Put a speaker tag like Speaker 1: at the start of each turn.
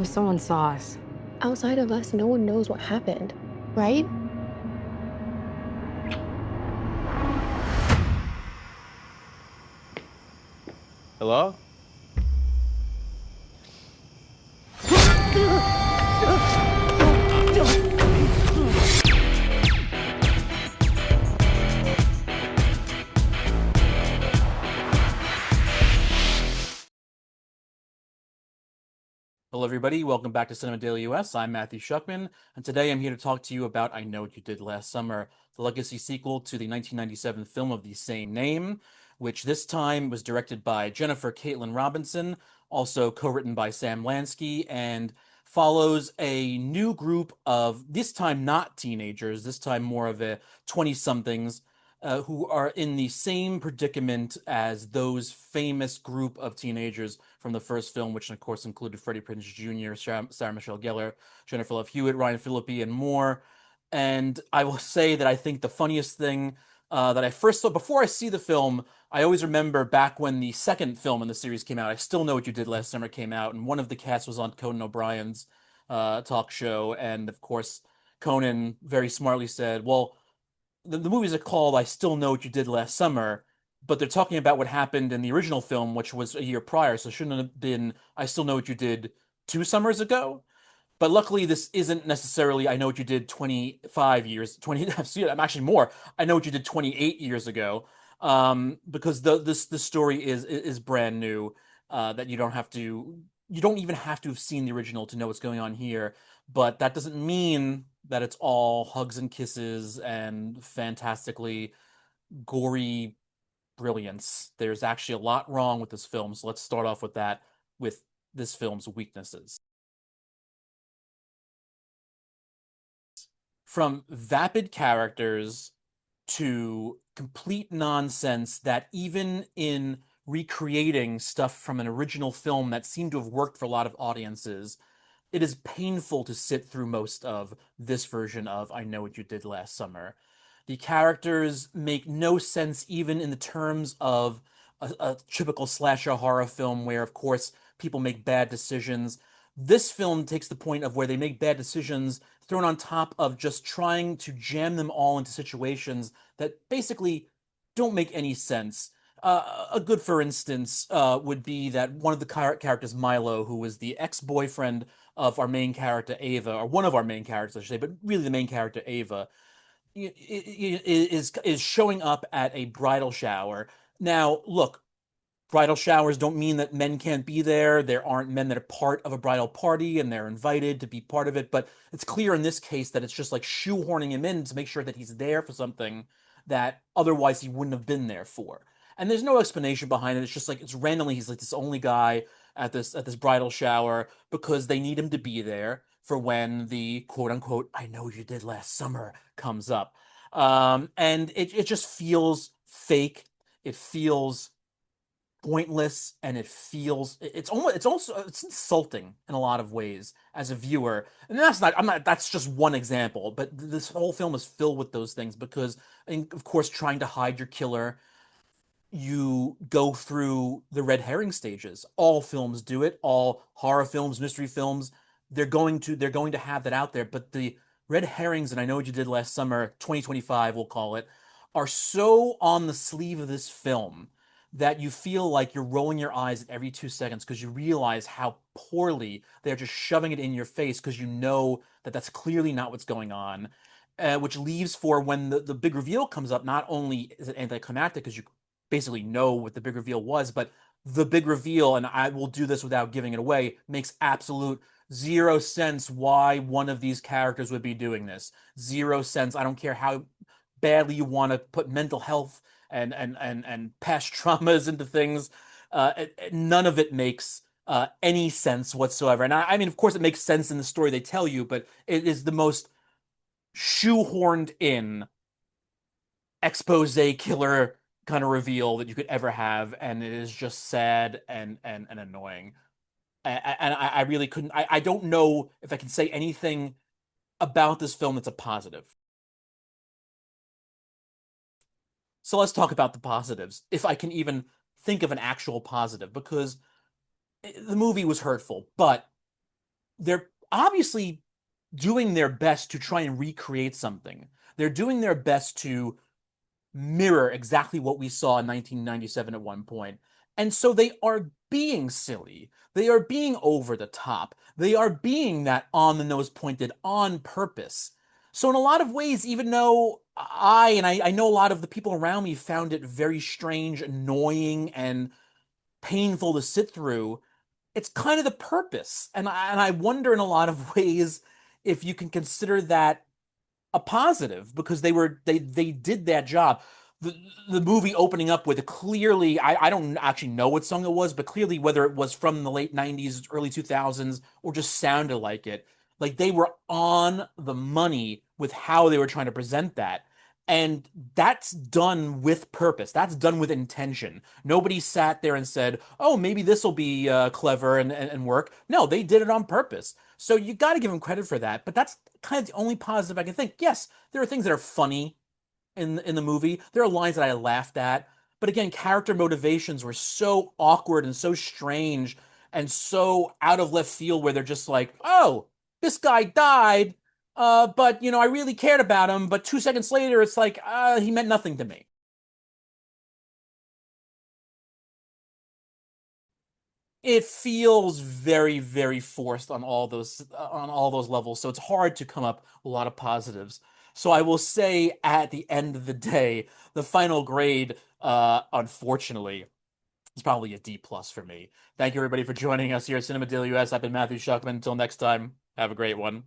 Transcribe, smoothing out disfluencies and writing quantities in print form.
Speaker 1: If someone saw us.
Speaker 2: Outside of us, no one knows what happened, right?
Speaker 3: Hello?
Speaker 4: Hello, everybody. Welcome back to Cinema Daily US. I'm Matthew Schuchman, and today I'm here to talk to you about I Know What You Did Last Summer, the legacy sequel to the 1997 film of the same name, which this time was directed by Jennifer Caitlin Robinson, also co-written by Sam Lansky, and follows a new group of, this time not teenagers, this time more of a 20-somethings, who are in the same predicament as those famous group of teenagers from the first film, which of course included Freddie Prinze Jr., Sarah Michelle Gellar, Jennifer Love Hewitt, Ryan Phillippe, and more. And I will say that I think the funniest thing that I first saw before I see the film, I always remember back when the second film in the series came out. I Still Know What You Did Last Summer came out, and one of the cast was on Conan O'Brien's talk show, and of course Conan very smartly said, "Well, the movies are called I Still Know What You Did Last Summer, but they're talking about what happened in the original film, which was a year prior, so it shouldn't have been I Still Know What You Did 2 summers ago." But luckily, this isn't necessarily I Know What You Did 25 years, 20, I'm actually more. I Know What You Did 28 years ago, because this story is brand new, that you don't even have to have seen the original to know what's going on here. But that doesn't mean that it's all hugs and kisses and fantastically gory brilliance. There's actually a lot wrong with this film, so let's start off with that, with this film's weaknesses. From vapid characters to complete nonsense that even in recreating stuff from an original film that seemed to have worked for a lot of audiences, it is painful to sit through most of this version of I Know What You Did Last Summer. The characters make no sense even in the terms of a typical slasher horror film where, of course, people make bad decisions. This film takes the point of where they make bad decisions thrown on top of just trying to jam them all into situations that basically don't make any sense. A good, for instance, would be that one of the characters, Milo, who was the ex-boyfriend of our main character Ava, or one of our main characters, I should say, but really the main character Ava, is showing up at a bridal shower. Now, look, bridal showers don't mean that men can't be there. There aren't men that are part of a bridal party and they're invited to be part of it. But it's clear in this case that it's just like shoehorning him in to make sure that he's there for something that otherwise he wouldn't have been there for. And there's no explanation behind it. It's just like it's randomly he's like this only guy at this bridal shower because they need him to be there for when the quote unquote I know you did last summer comes up. And it just feels fake. It feels pointless, and it feels it's insulting in a lot of ways as a viewer. And that's just one example, but this whole film is filled with those things because, and of course, trying to hide your killer, you go through the red herring stages. All films do it. All horror films, mystery films, they're going to have that out there. But the red herrings, and I Know What You Did Last Summer, 2025, we'll call it, are so on the sleeve of this film that you feel like you're rolling your eyes at every 2 seconds because you realize how poorly they're just shoving it in your face because you know that that's clearly not what's going on. Which leaves for when the big reveal comes up, not only is it anticlimactic because you basically know what the big reveal was, but the big reveal, and I will do this without giving it away, makes absolute zero sense why one of these characters would be doing this. Zero sense. I don't care how badly you want to put mental health and past traumas into things. None of it makes any sense whatsoever. And I mean, of course, it makes sense in the story they tell you, but it is the most shoehorned in expose killer kind of reveal that you could ever have, and it is just sad and annoying. And I really couldn't. I don't know if I can say anything about this film that's a positive. So let's talk about the positives, if I can even think of an actual positive, because the movie was hurtful, but they're obviously doing their best to try and recreate something. They're doing their best to mirror exactly what we saw in 1997 at one point. And so they are being silly. They are being over the top. They are being that on the nose pointed on purpose. So in a lot of ways, even though I know a lot of the people around me found it very strange, annoying, and painful to sit through, it's kind of the purpose. And I wonder in a lot of ways if you can consider that a positive, because they did that job. The, the movie opening up with a clearly, I don't actually know what song it was, but clearly whether it was from the late 90s, early 2000s, or just sounded like it, like they were on the money with how they were trying to present that. And that's done with purpose. That's done with intention. Nobody sat there and said, "Oh, maybe this will be clever and work." No, they did it on purpose. So you got to give them credit for that. But that's kind of the only positive I can think. Yes, there are things that are funny in the movie. There are lines that I laughed at, but again, character motivations were so awkward and so strange and so out of left field, where they're just like, "Oh, this guy died, but I really cared about him." But 2 seconds later, it's like, he meant nothing to me. It feels very, very forced on all those levels, so it's hard to come up with a lot of positives. So I will say, at the end of the day, the final grade, unfortunately, is probably a D plus for me. Thank you everybody for joining us here at Cinema Daily US. I've been Matthew Schuchman. Until next time, have a great one.